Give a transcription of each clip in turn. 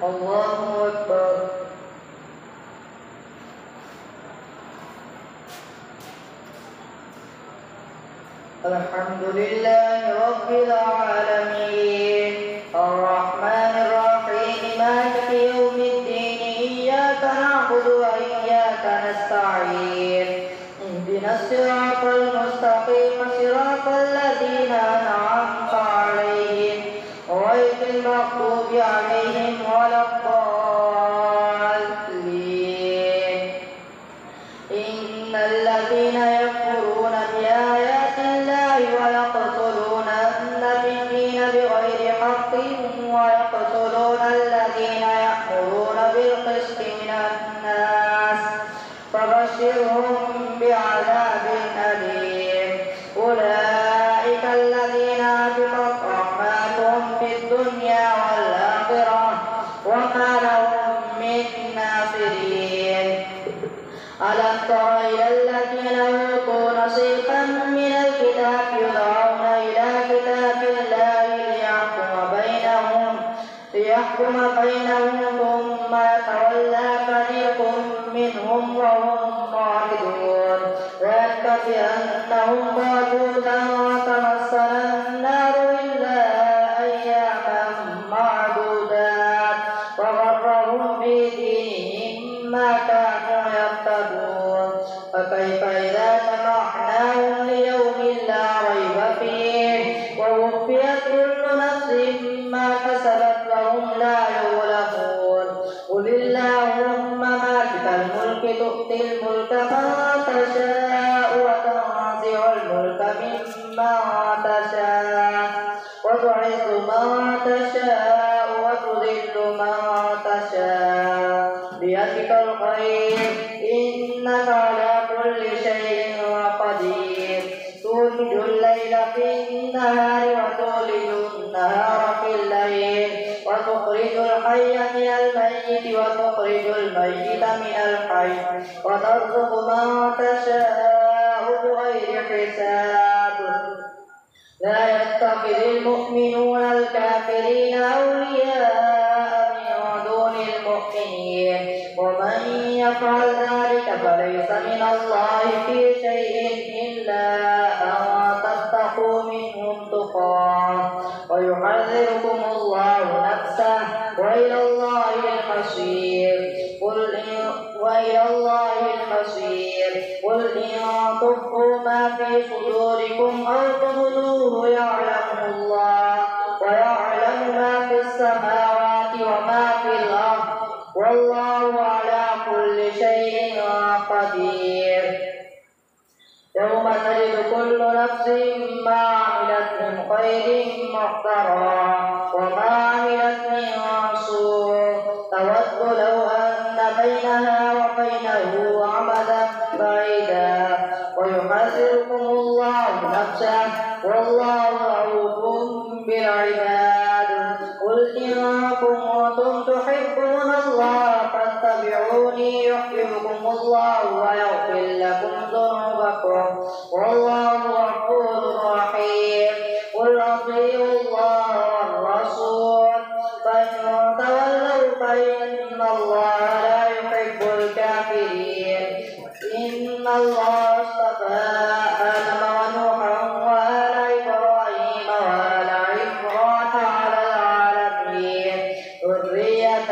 الله أكبر. الحمد لله رب العالمين الرحمن الرحيم مالك يوم الدين إياك نعبد وإياك نستعين اهدنا الصراط المستقيم صراط الذين أنعمت عليهم غير المغضوب عليهم ولا الضالين. إن الذين يكفرون بآيات الله ويقتلون النبيين بغير حق ويقتلون الذين يأمرون بالقسط من الناس فبشرهم بعذاب أليم. أولئك الذين هبطت أعمالهم في الدنيا والآخرة وما لهم من ناصرين. ألم تر إلى الذين أوتوا نصيبا من الكتاب يدعون إلى كتاب الله ليحكم بينهم ثم يتولى فريق منهم وهم معرضون ذلك بأنهم قالوا لن تمسنا النار إلا أياما معدودات وغرهم في دينهم ما كانوا يفترون. فكيف إذا جمعناهم ليوم لا ريب فيه ووفيت كل نفس ما كسبت وهم لا يظلمون. قل اللهم مالك الملك تؤتي الملك من تشاء وتنزع الملك ممن تشاء وتعز من تشاء وتذل من تشاء بيدك الخير إنك على كل شيء قدير. تولج الليل في النهار وتولج النهار في الليل وتخرج الحي من الميت وتخرج الميت من الحي وترزق من تشاء بغير حساب. لا يتخذ المؤمنون الكافرين أولياء من دون المؤمنين ومن يفعل ذلك فليس من الله في شيء إلا أن تتقوا منهم تقاه ويحذركم الله نفسه وإلى الله المصير. قل إن تخفوا ما في صدوركم أو تبدوه يعلمه الله ويعلم ما في السماوات وما في الأرض والله على كل شيء قدير. يوم تجد كل نفس ما عملت من خير محضرا وما عملت من سوء تود لو أن بينها وبينه أمدا بعيدا ويحذركم الله نفسه والله رؤوف بالعباد. قل إن كنتم تحبون الله فاتبعوني يحببكم الله ويغفر لكم ذنوبكم والله غفور رحيم. قل أطيعوا الله والرسول فإن تولوا فإن الله لا يحب الكافرين. إن الله اصطفى آدم ونوحا وآل إبراهيم وآل عمران على العالمين ذرية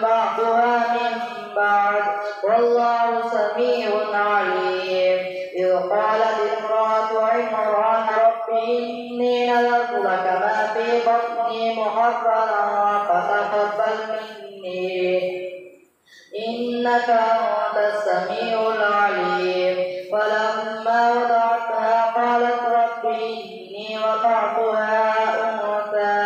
بعضها من بعد والله سميع عليم. إذ قالت امرأة عمران رب إني نذرت لك ما في بطني محررا فتقبل مني إنك أنت السميع العليم. فلما وضعتها قالت رب إني وضعتها أنثى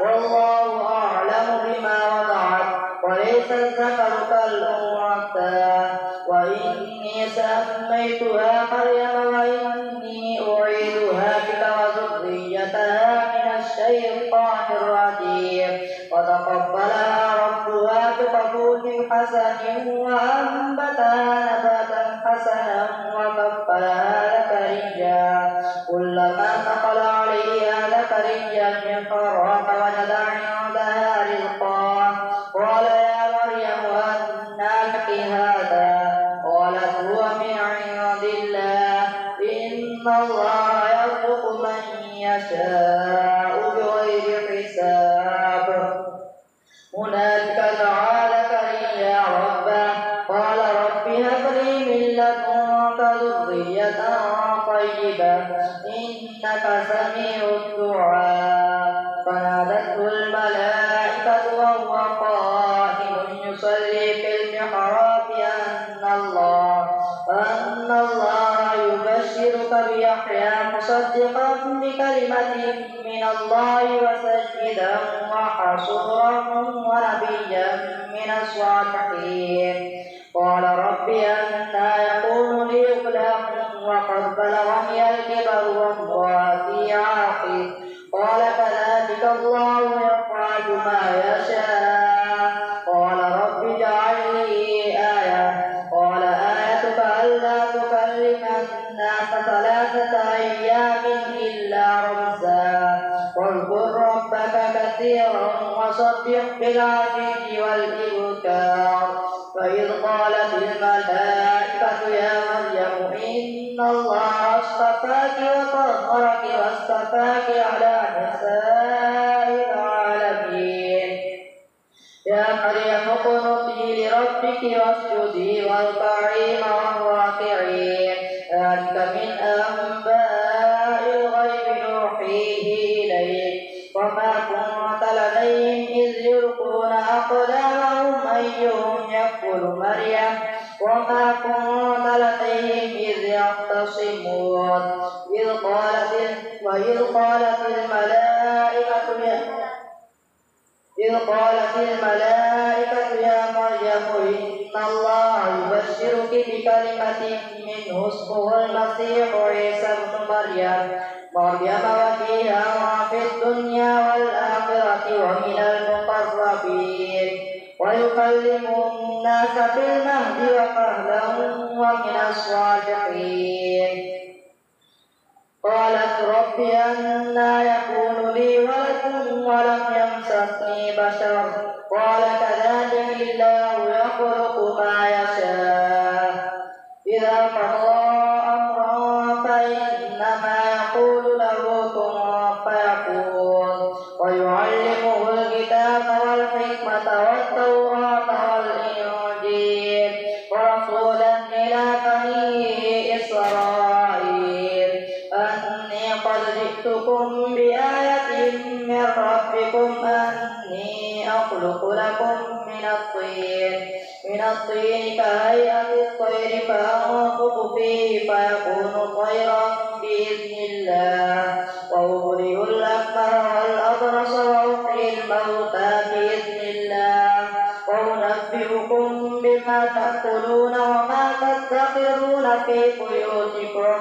والله أعلم بما وضعت وليس الذكر كالأنثى وإني سميتها مريم وإني أعيذها بك وذريتها من الشيطان الرجيم. وتقبلها ربها بقبول حسن وأنبتها نباتا حسنا وكفلها زكريا كلما دخل عليها زكريا المحراب وجد عندها رزقا مصدقا بكلمة من الله وسيدا وحصورا ونبيا من الصالحين. قال رب أنى يكون لي غلام وقد بلغني الكبر وامرأتي عاقر. قال كذلك الله يفعل ما يشاء. قال رب اجعل لي آية. قال آيتك ألا تكلم الناس 3 أيام إلا رمزا واذكر ربك كثيرا وسبح بالعشي والإبكار. فإذ قالت الملائكة يا مريم إن الله اصطفاك وطهرك واصطفاك على نساء العالمين. يا مريم اقنتي لربك واسجدي واركعي مع الراكعين. ذلك من أنباء الغيب نوحيه إليك وما كنت لديهم إذ يلقون أقلامهم أيهم يكفل مريم وما كنت لديهم إذ يختصمون. وإذ قالت الملائكة يا مريم إن الله يبشرك بكلمة منه اسمه المسيح عيسى ابن مريم وجيها في الدنيا والآخرة ومن المقربين ويكلم الناس في المهد وكهلا ومن الصالحين. قالت رب أنى يكون لي ولد ولم يمسسني بشر. قال كذلك الله يخلق ما يشاء. إذا قضى أمرا فإنما يقول له كن فيكون. ويعلمه الكتاب والحكمة والتوراة والإنجيل ورسولا إلى بني إسرائيل أني قد جئتكم بآية من ربكم أني أخلق لكم من الطين كهيئة الطير فأنفخ فيه فيكون طيرا بإذن الله وأبرئ الأكمه والأبرص وأحيي الموتى بإذن الله وأنبئكم بما تأكلون وما تدخرون في بيوتكم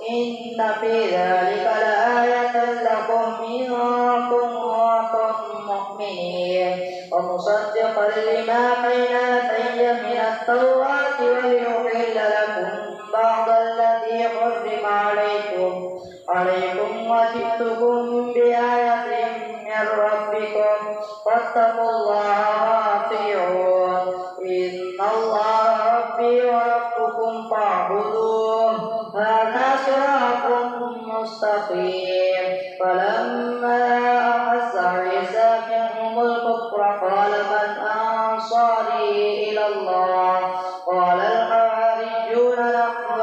إن في ذلك لآية لكم إن كنتم مؤمنين. ومصدقا لما بين يدي من التوراة وليحل لكم بعض الذي حرم عليكم وجئتكم بآية من ربكم واتقوا الله وأطيعون. إن الله ربي وربكم فاعبدوه هذا صراط مستقيم. فلما أحس عيسى منهم الكفر قال من أنصاري إلى الله. قال الحواريون نحن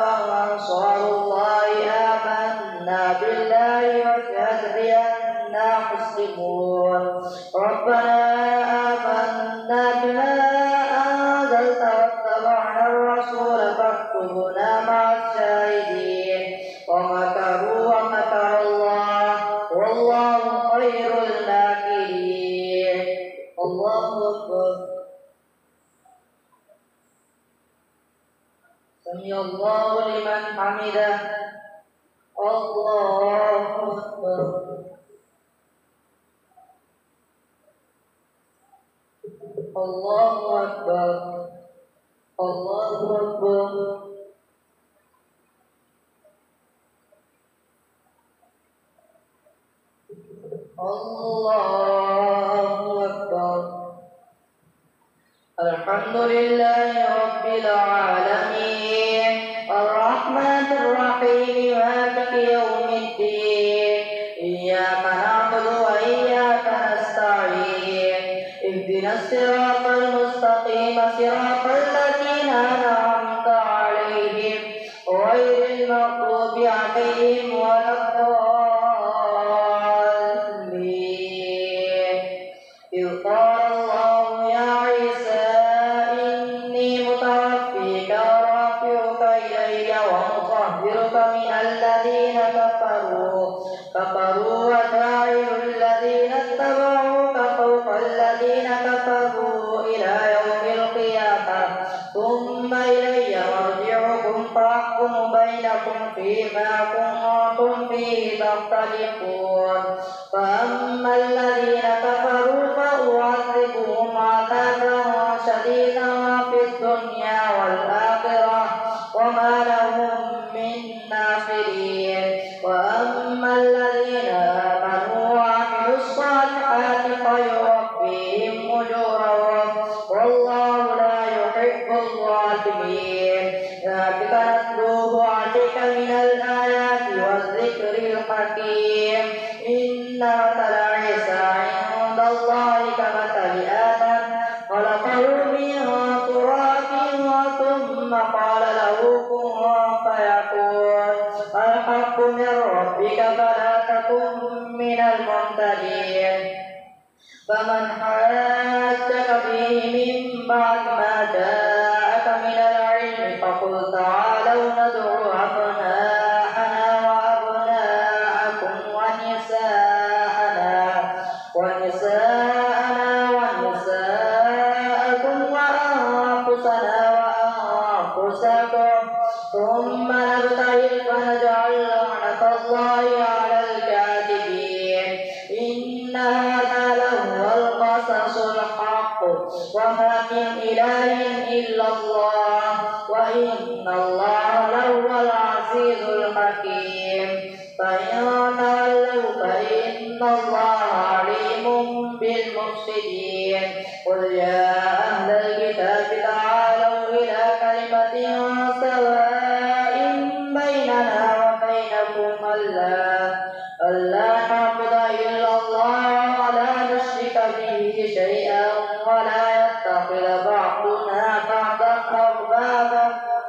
أنصار الله آمنا بالله واشهد بأننا مسلمون. ربنا آمنا بما أنزلت واتبعنا الرسول فاكتبنا مع الشاهدين. ومكروا ومكر الله والله خير الماكرين. الله أكبر. سمع الله لمن حمده. الله أكبر. الله أكبر. الله أكبر. الله أكبر. الحمد لله رب العالمين الرحمن الرحيم مالك يوم الدين. إياك نعبد وإياك نستعين. اهدنا الصراط المستقيم صراط الذين أنعمت عليهم غير المغضوب عليهم ولا الضالين. إذ قال الله يا عيسى إني متوفيك ورافعك إلي ومطهرك من الذين كفروا فيما كنتم فيه تختلفون فأما الذين كفروا فأعذبهم عذابا شديدا في الدنيا والآخرة وما لهم من ناصرين وأما الذين آمنوا وعملوا الصالحات فيوفيهم أجورهم والله لا يحب الظالمين ذلك نتلوه عليك من الآيات والذكر الحكيم إن مثل عيسى عند الله كمثل آدم خلقه من تراب ثم قال له كن فيكون الحق من ربك فلا تكن من الممتدين فمن حاجك فيه من بعد ما جاءك من العلم فقل تعالوا ندعو أبناءنا وأبناءكم ونساءنا ونساءكم وأنفسنا وأنفسكم ثم نبتهل فنجعل لعنة الله على الكاذبين إن هذا لهو القصص الحق وما من إله إلا الله وإن الله لهو العزيز الحكيم فإن تولوا فإن الله عليم بالمفسدين قل يا أهل الكتاب تعالوا إلى كلمة سواء بيننا وبينكم ألا نعبد إلا الله ولا نشرك به شيئا ولا يتخذ بعضنا بعضا أربابا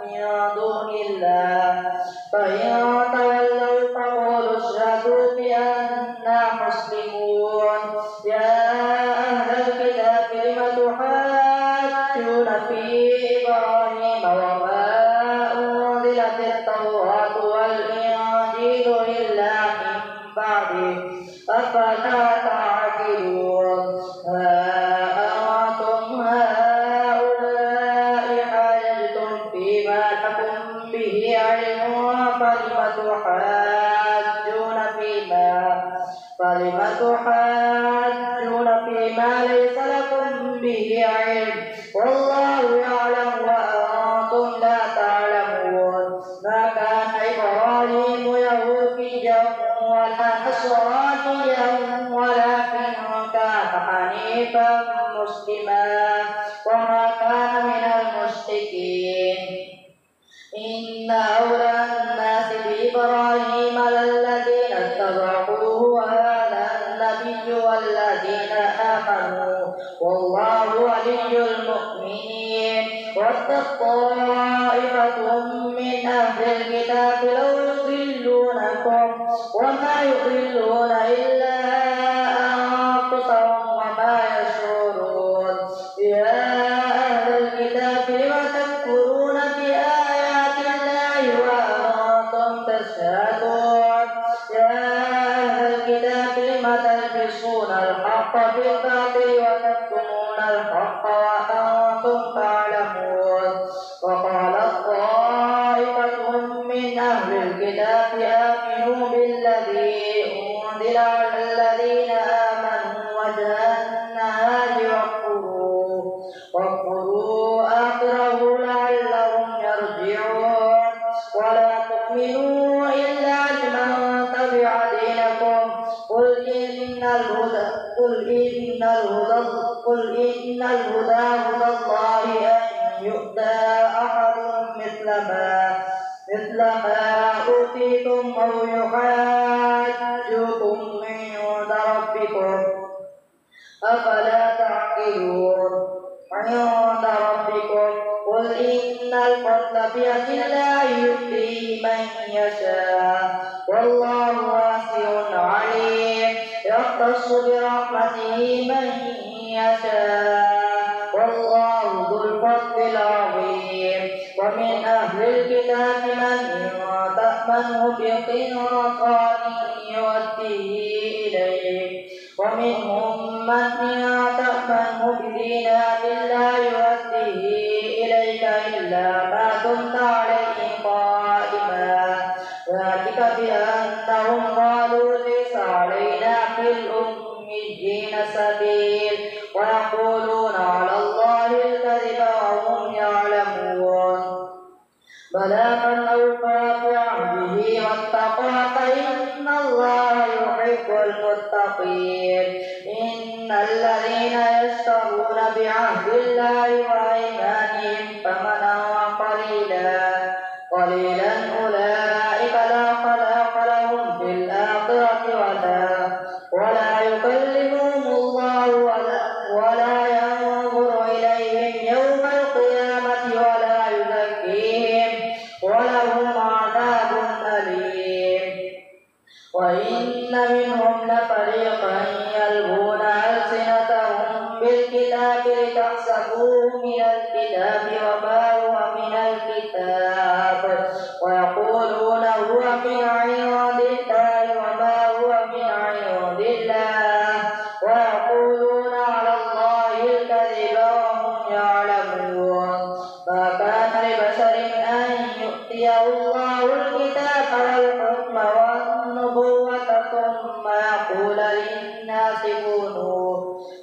من دون الله فإن تولوا فقولوا اشهدوا بأننا مسلمون يا أهل الكتاب لم تحاجون في إبراهيم وما أنزلت التوراة والإنجيل إلا من بعده أفلا تعقلون أنتم هؤلاء حاججتم فيما لكم به علم فلم تحاجون فيما ليس لكم به علم والله يعلم وأنتم لا تعلمون ما كان إبراهيم يهوديا ولا نصرانيا ولكن كان حنيفا مسلما وما كان من المشركين إن أولى الناس بإبراهيم للذين اتبعوه وهذا النبي والذين آمنوا والله ولي المؤمنين ود طائفة من أهل الكتاب لو يضلونكم وما يضلون إلا أنفسهم وما يشعرون يا أهل الكتاب لم تكفرون بآيات الله وأنتم تشهدون يا أهل الكتاب لم تلبسون الحق بالباطل وتكتمون الحق وأنتم تعلمون وقالت طائفة من أهل الكتاب آمنوا بالذي أنزل على الذين آمنوا وجه النهار واكفروا آخره لعلهم يرجعون ولا تؤمنوا إلا لمن تبع دينكم قل إن الهدى هدى الله أن يؤتى أحد مثل ما أوتيتم أو يحاجوكم عند ربكم أفلا تعقلون عند ربكم قل إن الفضل بيد الله يؤتيه من يشاء والله واسع عليم يختص برحمته من يشاء والله ذو الفضل العظيم ومن أهل الكتاب من تأمنه بقنطار يؤديه إليك ومنهم من تأمنه بدينار لا يؤديه إليك إلا ما دمت عليه قائما الذين يشترون بعهد الله وأيمانهم ثمنا قليلا أولئك لا خلاق لهم في الآخرة ولا يكلمهم الله ولا ينظر إليهم يوم القيامة ولا يزكيهم ولهم عذاب أليم. وإن منهم لفريقا يلوون ألسنتهم بالكتاب لتحسبوه من الكتاب وما هو من الكتاب ويقولون هو من عند الله وما هو من عند الله ويقولون على الله الكذب وهم يعلمون. ما كان لبشر أن يؤتيه الله الكتاب والحكم والنبوة ثم يقول للناس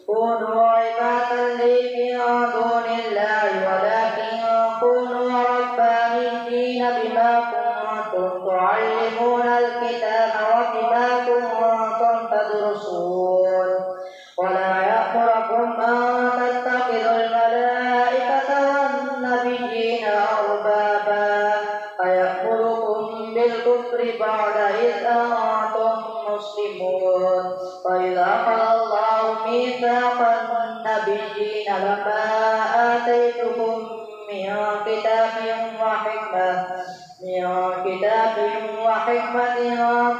كونوا عبادا لي من دون الله ولكن كونوا ربانيين بما كنتم تعلمون الكتاب وبما كنتم تدرسون. ولا يأمركم أن تتخذوا الملائكة والنبيين أربابا أيأمركم بالكفر بعد إذ أنتم مسلمون. وإذا أخذ الله ميثاق النبيين لما آتيتكم من كتاب وحكمة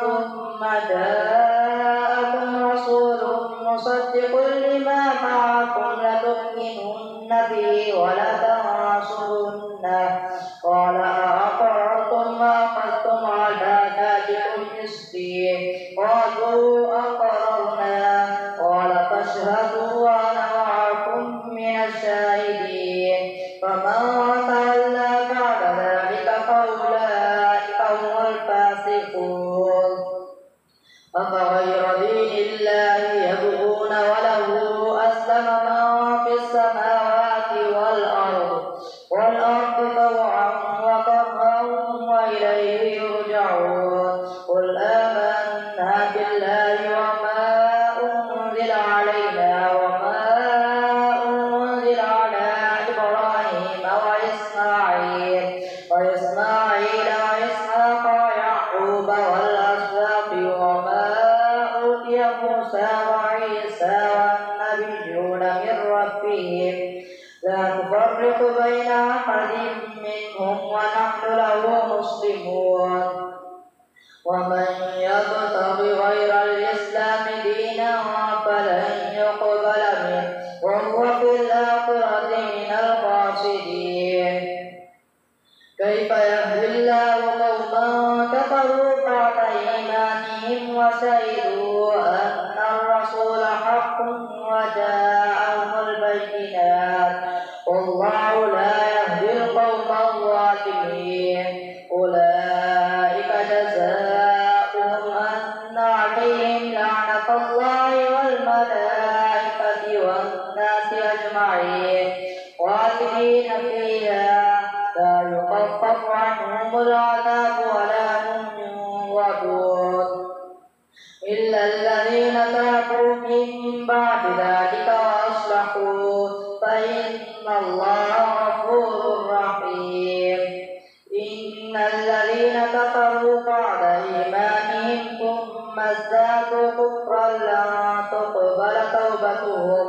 ثم جاءكم رسول مصدق لما معكم لتؤمنن به ولتنصرنه قال أأقررتم وأخذتم على ذلكم إصري قالوا أقررنا قال فاشهدوا وأنا معكم من الشاهدين. فمن تولى بعد ذلك فأولئك هم الفاسقون. أفغير دين الله يبغون وله أسلم من في السماوات والأرض طوعا وكرها وإليه يرجعون. قل آمنا بالله وما أنزل علينا وما أنزل على إبراهيم وإسماعيل وإسحاق ويعقوب والأسباط وما أوتي موسى وعيسى والنبيون من ربهم لا نفرق بين أحد منهم ونحن له مسلمون. ومن يبتغ غير الإسلام دينا فلن يقبل منه وهو في الآخرة من الخاسرين. كيف يهدي الله قوما كفروا بعد إيمانهم وشهدوا أن الرسول حق وجاءهم البينات والله لا يهدي القوم الظالمين. أولئك جزاؤهم أن عليهم لعنة الله والملائكة والناس أجمعين خالدين فيها لا يخفف عنهم العذاب ولا هم ينظرون إلا الذين تابوا من بعد ذلك وأصلحوا فإن الله غفور رحيم. إن الذين كفروا بعد إيمانهم ثم ازدادوا كفرا لن تقبل توبتهم